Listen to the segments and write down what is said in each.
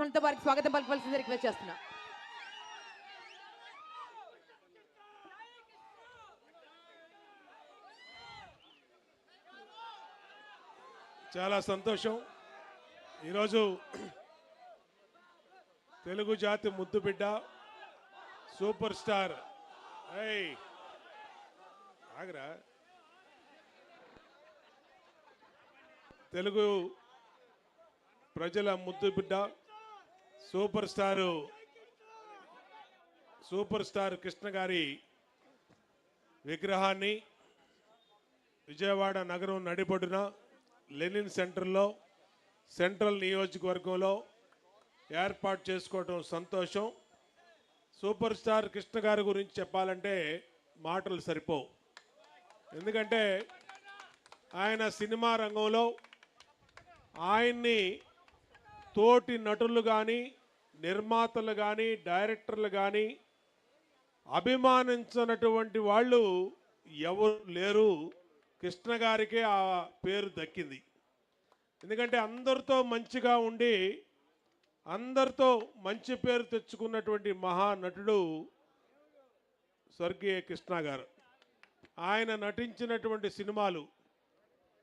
మనతో వారికి స్వాగతం పలకవలసింది రిక్వెస్ట్ చేస్తున్నా. చాలా సంతోషం. ఈరోజు తెలుగు జాతి ముద్దు బిడ్డ సూపర్ స్టార్ ఆగరా తెలుగు ప్రజల ముద్దు బిడ్డ సూపర్ స్టార్ కృష్ణ గారి విగ్రహాన్ని విజయవాడ నగరం నడిబొడ్డున లెనిన్ సెంటర్లో సెంట్రల్ నియోజకవర్గంలో ఏర్పాటు చేసుకోవడం సంతోషం. సూపర్ స్టార్ కృష్ణ గారి గురించి చెప్పాలంటే మాటలు సరిపోవు. ఎందుకంటే ఆయన సినిమా రంగంలో ఆయన్ని తోటి నటులు కానీ నిర్మాతలు కానీ డైరెక్టర్లు కానీ అభిమానించినటువంటి వాళ్ళు ఎవరు లేరు. కృష్ణ గారికే ఆ పేరు దక్కింది. ఎందుకంటే అందరితో మంచిగా ఉండి అందరితో మంచి పేరు తెచ్చుకున్నటువంటి మహానటుడు స్వర్గీయ కృష్ణ గారు. ఆయన నటించినటువంటి సినిమాలు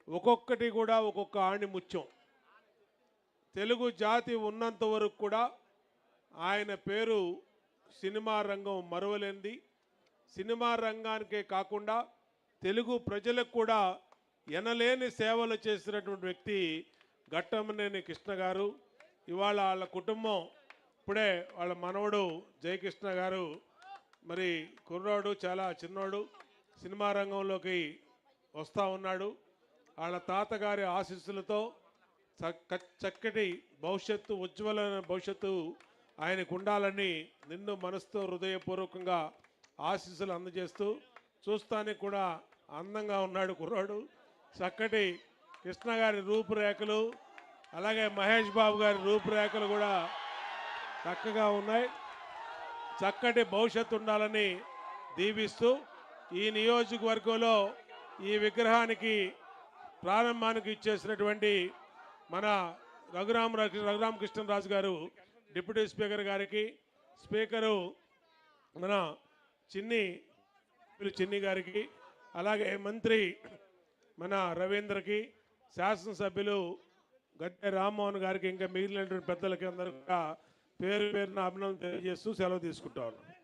ఒక్కొక్కటి కూడా ఒక్కొక్క ఆణిముత్యం. తెలుగు జాతి ఉన్నంత వరకు కూడా ఆయన పేరు సినిమా రంగం మరువలేనిది. సినిమా రంగానికే కాకుండా తెలుగు ప్రజలకు కూడా ఎనలేని సేవలు చేసినటువంటి వ్యక్తి ఘట్టమనేని కృష్ణ గారు. ఇవాళ వాళ్ళ కుటుంబం ఇప్పుడే వాళ్ళ మనవడు జయకృష్ణ గారు మరి కుర్రాడు చాలా చిన్నోడు సినిమా రంగంలోకి వస్తూ ఉన్నాడు. వాళ్ళ తాతగారి ఆశీస్సులతో చక్కటి భవిష్యత్తు ఉజ్వలమైన భవిష్యత్తు ఆయనకు ఉండాలని నిన్ను మనసుతో హృదయపూర్వకంగా ఆశీస్సులు అందజేస్తూ చూస్తానికి కూడా అందంగా ఉన్నాడు కుర్రాడు. చక్కటి కృష్ణ గారి రూపురేఖలు అలాగే మహేష్ బాబు గారి రూపురేఖలు కూడా చక్కగా ఉన్నాయి. చక్కటి భవిష్యత్తు ఉండాలని దీవిస్తూ ఈ నియోజకవర్గంలో ఈ విగ్రహానికి ప్రారంభానికి ఇచ్చేసినటువంటి మన రఘురామకృష్ణరాజు గారు డిప్యూటీ స్పీకర్ గారికి, స్పీకరు మన చిన్ని గారికి, అలాగే మంత్రి మన రవీంద్రకి, శాసనసభ్యులు గద్దె రామ్మోహన్ గారికి, ఇంకా మిగిలినటువంటి పెద్దలకి అందరూ పేరు పేరున అభినందనలు తెలియజేస్తూ సెలవు తీసుకుంటా ఉన్నాను.